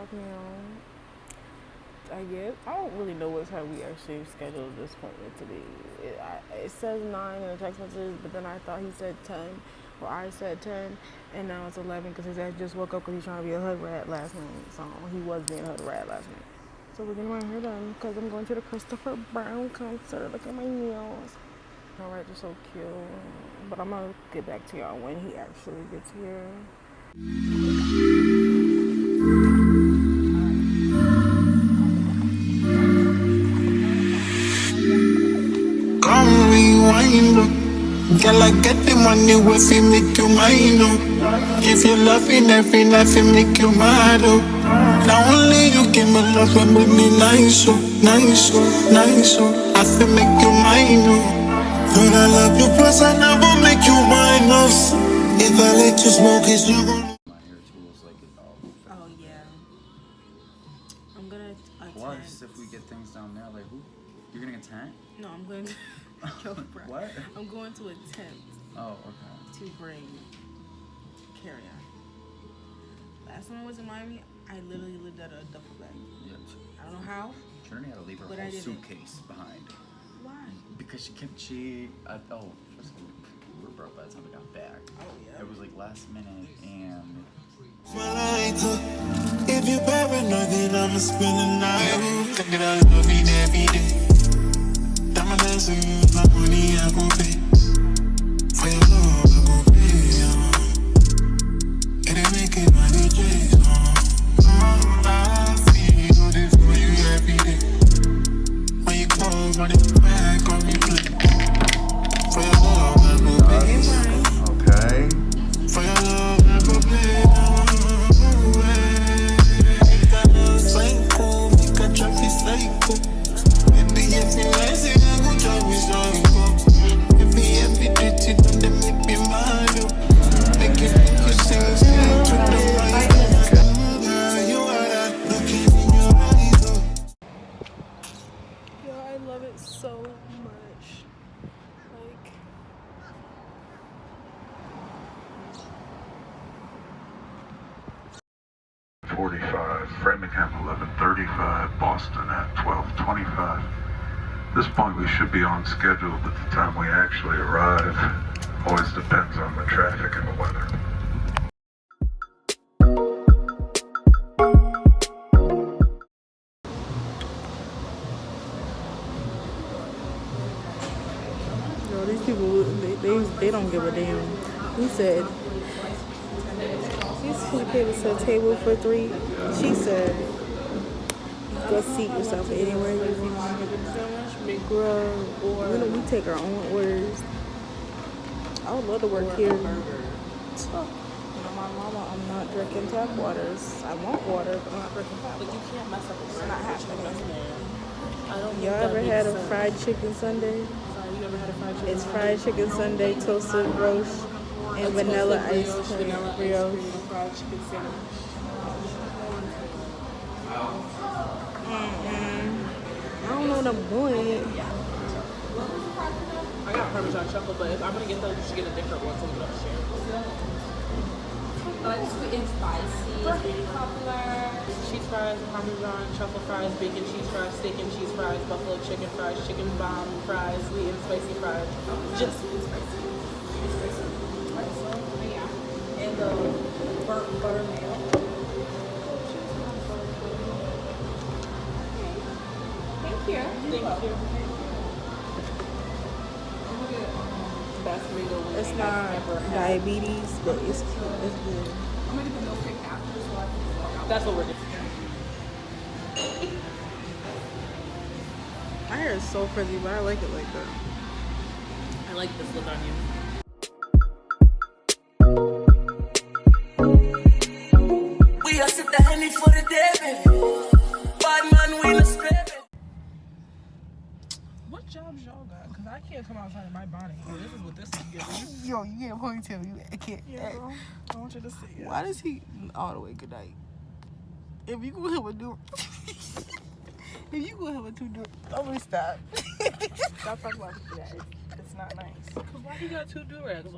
o'clock now. I guess I don't really know what time we actually scheduled this appointment to be. It says 9 in the text messages, but then I thought he said 10, or I said 10, and now it's 11 because his ass just woke up because he's trying to be a hood rat last night. So he was being a hood rat last night. So we're getting my hair done because I'm going to the Christopher Brown concert. Look at my nails. Alright, they're so cute. But I'm gonna get back to y'all when he actually gets here. Girl, I get the money if you make you mine, oh. If you love in every night, you make you mad, oh. Now only you give me love and make me nice, oh. Nice, oh, nice, oh. I feel make you mine, oh. When I love you, plus I never make you mine, oh. If I let you smoke, it's you gon' my hair tools like it all. Oh yeah. I'm gonna Plus, if we get things down there, like who? You're getting a tent? No, I'm going to What? I'm going to a tent. Oh, okay. To bring carry-on. Last time I was in Miami, I literally lived out of a duffel bag. Yeah. I don't know how. Trinity had to leave her But whole suitcase behind. Why? Because first of all, we were broke by the time we got back. Oh yeah. It was like last minute and. if you paranoid, then I'ma spend the night. Look at I love you every day. Diamond dancing, my money I gon' pay. For your love I gon' pay. It ain't making my DJs. I feel this for you every day. When you call, run it back on me, play. For your love I gon' pay. Okay. For your love I gon' pay. Psycho, make a traffic psycho. Baby, if you nice, I go drive me psycho. If you dirty, then make me mad. Make you sing to the right. Girl, you are that looking in your eyes. Yo, I love it so much. Like, 45, Framingham 11:35, Boston at 12:25. At this point we should be on schedule, but the time we actually arrive always depends on the traffic and the weather. yo, these people, they don't give a damn. He said, these people said table for 3. She said, go seat yourself anywhere you want. Big girl, or we take our own orders. I would love to work here. So, my mama, I'm not drinking tap waters. I want water, but I'm not drinking tap water. But you can't mess up with It's not happening. I don't think Y'all that ever makes had a sense. fried chicken sundae? Sorry, you ever had a fried chicken? It's fried chicken sundae, toasted brioche, and vanilla ice cream. Vanilla Brioche. ice cream, fried chicken sandwich. I don't know what I'm doing. I got Parmesan truffle, but if I'm gonna get those, you should get a different one so we don't share. Sweet and spicy is really popular. Cheese fries, Parmesan, truffle fries, bacon cheese fries, steak and cheese fries, buffalo chicken fries, chicken bomb fries, sweet and spicy fries. Just sweet and spicy. Yeah. And the burnt buttermilk. Thank you. Thank you. Best burrito. It's not diabetes, but it's cute. It's good. I'm gonna get the milkshake after so I can walk out. That's what we're doing. My hair is so frizzy, but I like it like that. I like this look on you. We are sit the Henny for the day, baby. Bad man, we no spare. What jobs y'all got? Because I can't come outside in my bonnet. Oh, this is what this is giving. Yo, you get a ponytail. You can't. Yeah, bro. I want you to see it. Why does he all the way good night? If you go have a do, if you go have a two do, I'm gonna stop. Stop talking about that. It's not nice. Cause why he got 2 do-rags on?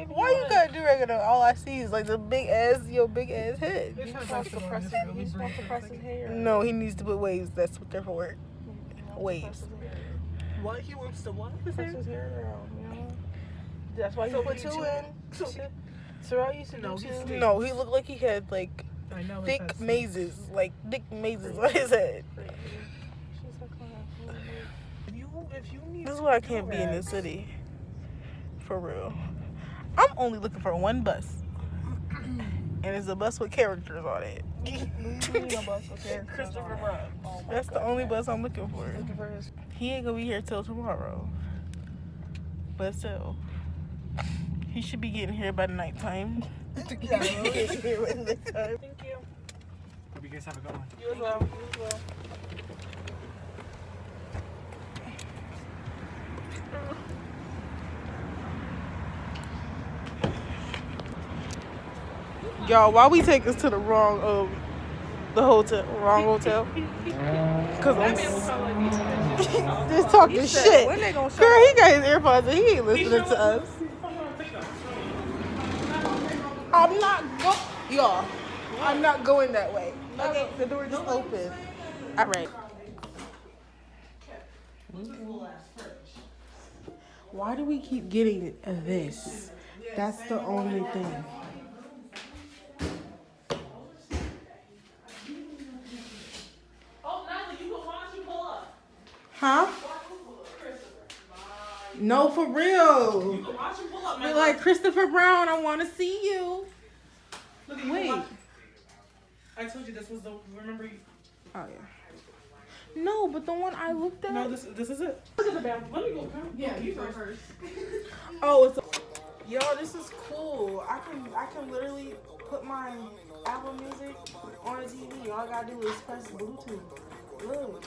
Why you gotta do regular? All I see is like the big ass, big ass head. He's supposed to press his hair. No, he needs to put waves. That's what they're for. Waves. What? He wants to what? Press his hair down, you know? That's why he put two in. So I used to know. No, he looked like he had like I know thick mazes, on his head. If you need This is why I can't be in this city. For real. I'm only looking for one bus. And it's a bus with characters on it. Christopher Brown. That's the only bus I'm looking for. He ain't gonna be here till tomorrow. But still. He should be getting here by nighttime. Thank you. Hope you guys have a good one. You as well. Y'all, why we take us to the wrong hotel? Cause I'm just talking shit. When they gonna shut Girl, he got his AirPods and he ain't listening to us. I'm not going that way. Okay, the door just opened. All right. Why do we keep getting this? That's the only thing. Huh? No, for real. We're like, Christopher Brown, I want to see you. Wait. I told you this was the. Remember you. Oh, yeah. No, but the one I looked at. No, this is it. Look at the bathroom. Let me go. Yeah, you go first. Oh, it's. Yo, this is cool. I can literally put my Apple Music on the TV. All I gotta do is press Bluetooth. Look.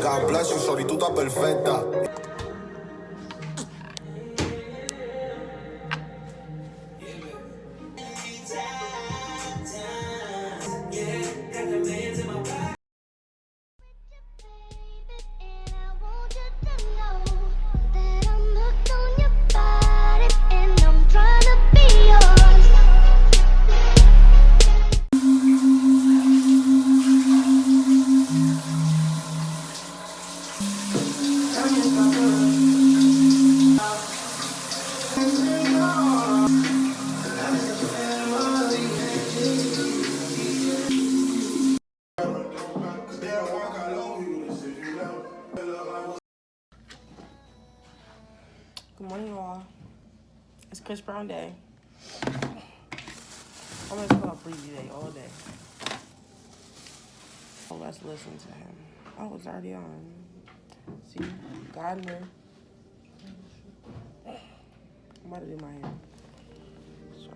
God bless you, shorty, tú estás perfecta. Good morning, y'all. It's Chris Brown Day. I'm gonna call Breezy Day all day. Oh, let's listen to him. Oh, it's already on. See, Gardner. I'm about to do my hair. So.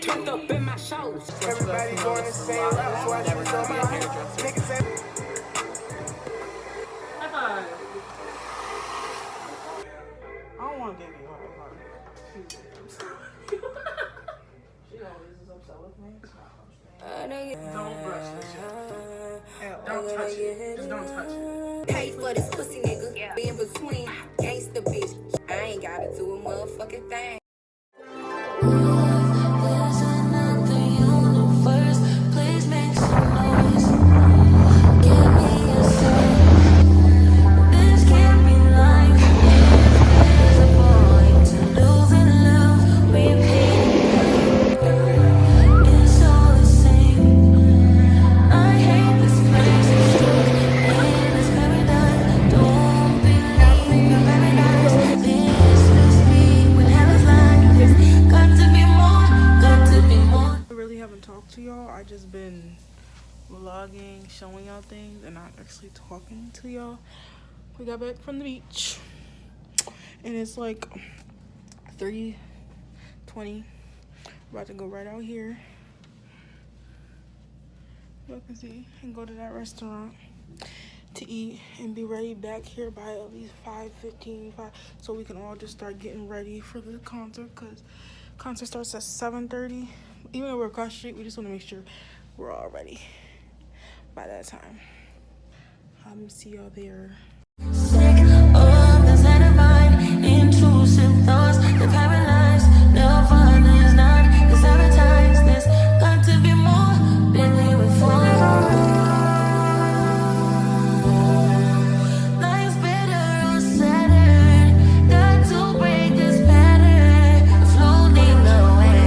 Turned up in my shoulders. Everybody going the same route, so I never know my niggas say. High five. I don't want to give you a hard time. She always is upset with me. Don't brush this shit. Don't touch it. Just don't touch it. pay for this pussy nigga. Be in between gangsta bitch. I ain't gotta do a motherfucking thing. There's another universe. Please make some noise. Give me a sign. This can't be life. If there's a point to lose and love, repeat pain. It's all the same. I hate this place. I'm stuck in this paradise. Don't believe in paradise. This must be what hell is like. Got to be more. Got to be more. I really haven't talked to y'all. I just been vlogging, showing y'all things, and not actually talking to y'all. We got back from the beach, and it's like 3:20. About to go right out here. You can see, and go to that restaurant to eat and be ready back here by at least 5:15, so we can all just start getting ready for the concert, because concert starts at 7:30. Even though we're across the street, we just want to make sure we're all ready by that time. See y'all there. Sick of the side of mine, intrusive thoughts, the paralyzed, no fun is not, the sabotage, there's got to be more, been here before. Life's better on Saturn, got to break this pattern, floating away.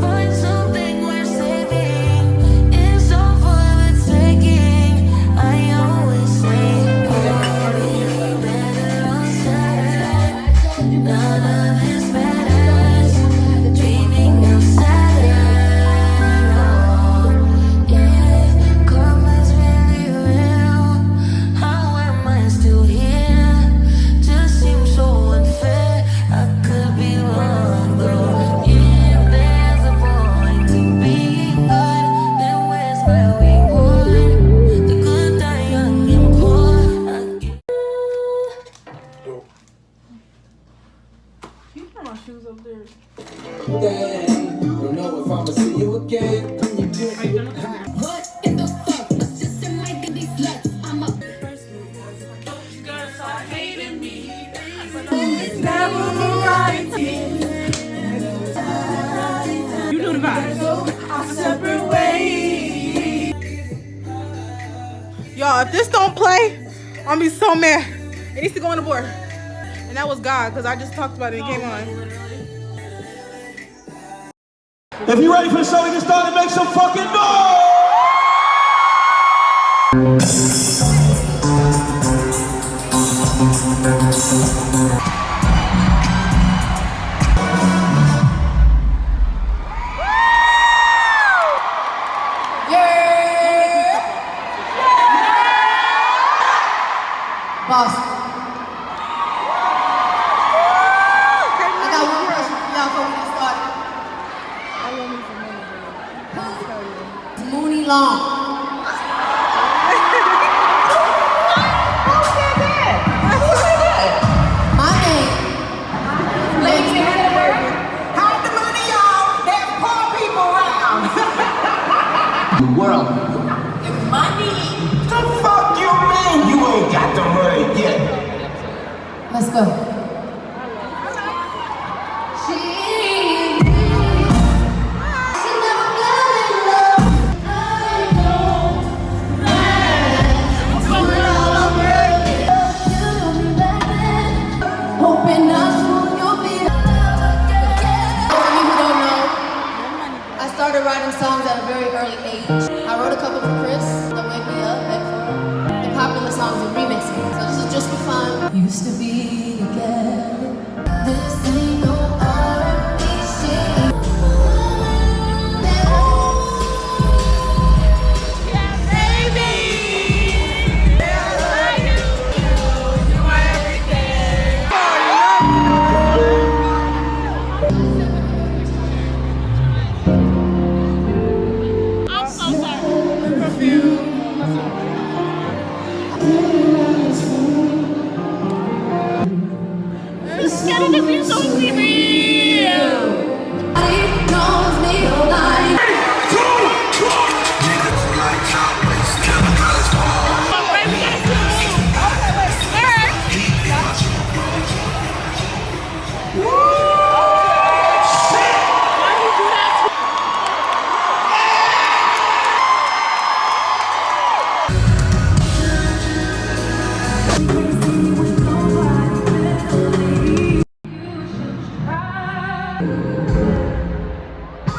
Find something worth saving, it's all for the taking. I always say, better on Saturn, none of this matters, dreaming of Saturn, oh, yeah, karma's really real, how am I still here, just seems so unfair, I could be wrong though, if there's a point to being good, then where's my reward, the good die young and poor, I get. You put my shoes up there. Don't know if I'ma see you again. What in the fuck? Assistant my these sluts. I'm a You know the vibes. Y'all, if this don't play, I'm gonna be so mad. It needs to go on the board. And that was God, because I just talked about it and it came on. If you're ready for the show, we can start and make some fucking noise! Boston. I got one question for y'all before we get started. Mooney Long. My name. Ladies and gentlemen, hide the money, y'all. There's poor people around. The world. The money. The fuck you mean you ain't got the money yet? Let's go. I started writing songs at a very early age. I wrote a couple for Chris, Don't Wake Me Up, and for the popular songs and remixing. So this is just for fun. Used to be together. This ain't no R&B shit.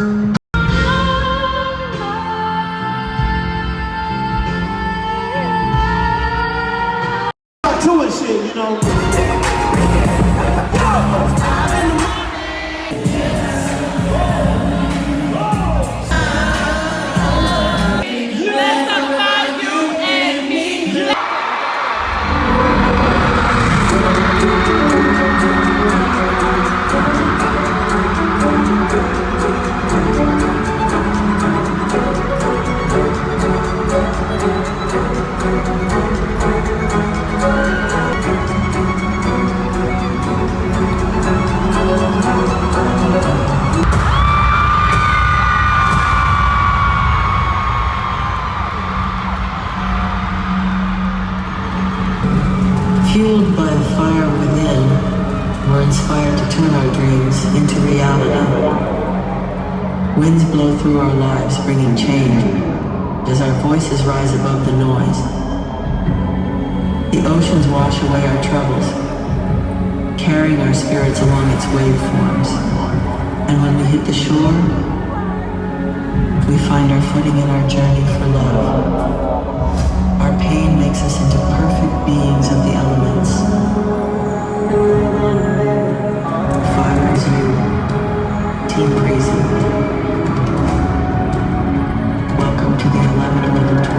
To it shit, you know. Fueled by a fire within, we're inspired to turn our dreams into reality. Winds blow through our lives, bringing change, as our voices rise above the noise. The oceans wash away our troubles, carrying our spirits along its waveforms. And when we hit the shore, we find our footing in our journey for love. Our pain makes us into perfect beings of the elements. Fire is you, Team Breezy. Welcome to the 11/11 tour.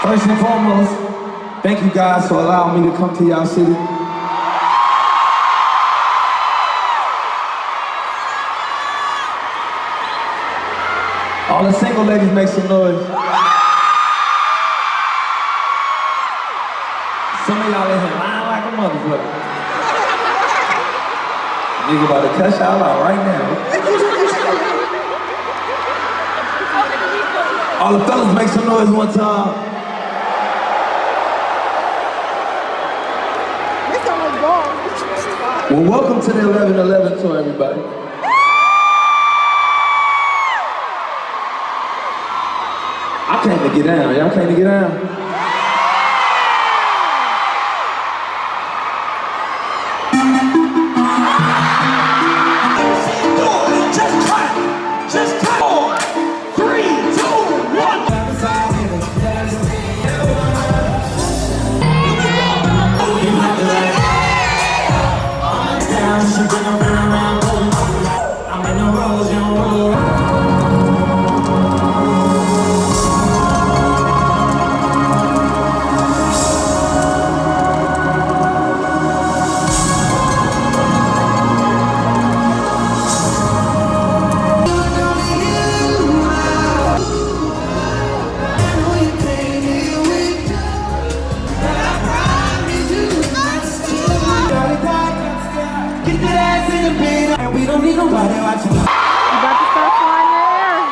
First and foremost, thank you guys for allowing me to come to y'all city. All the single ladies make some noise. Some of y'all in here lying like a motherfucker. Nigga about to cuss y'all out right now. All the fellas make some noise one time. Well, welcome to the 11/11 tour, everybody. I came to get down. Y'all came to get down? Just clap. 4, 3, 2, 1. We don't need nobody watching. About to start flying in the air.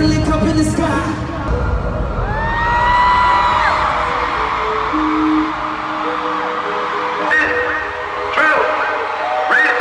Look up in the sky. Rich.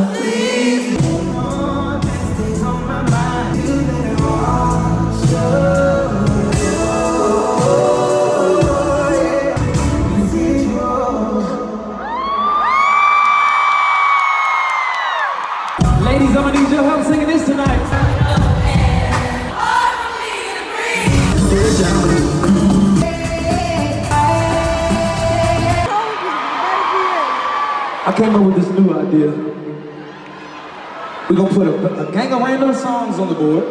Ladies, I'm gonna need your help singing this tonight. I came up with this new idea. We're gonna put a gang of random songs on the board.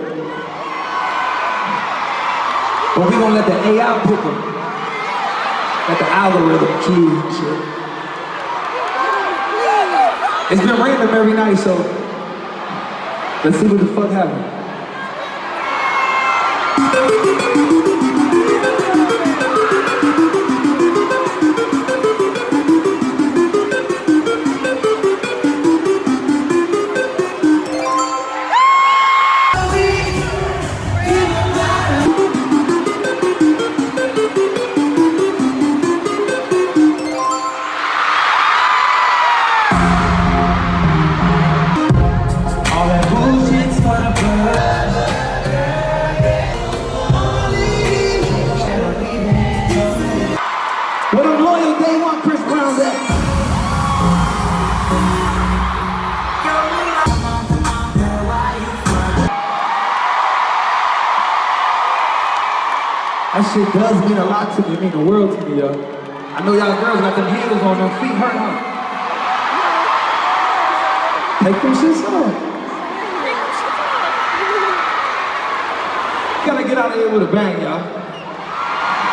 But we're gonna let the AI pick them. Let the algorithm choose and shit. It's been random every night, so let's see what the fuck happens. What a loyal day one Chris Brown's at. That shit does mean a lot to me. It mean the world to me, yo. I know y'all girls got them handles on them feet hurt, huh? Take them shits off. Gotta get out of here with a bang, y'all.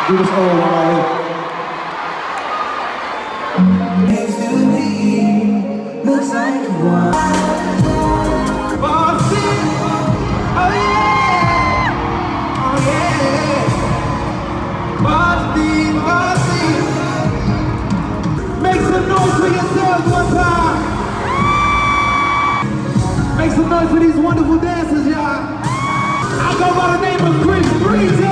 Do this old one right here. Next to me, looks like a one. Boston, oh yeah, oh yeah. Boston, Boston. Make some noise for yourselves one time. Make some noise for these wonderful dancers, y'all. I go by the name of Chris Breezy.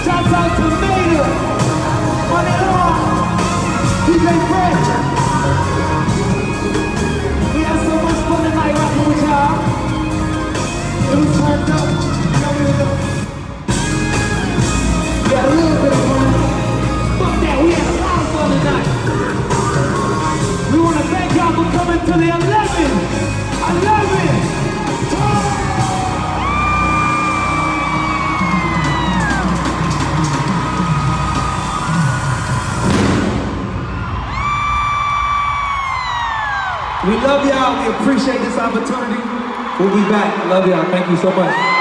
Shout out to Mater, on and on, DJ Fred. We had so much fun tonight rocking with y'all. It was turned up, we had a little bit of fun. Fuck that, we had a lot of fun tonight. We want to thank y'all for coming to the 11. We love y'all. We appreciate this opportunity. We'll be back. Love y'all. Thank you so much.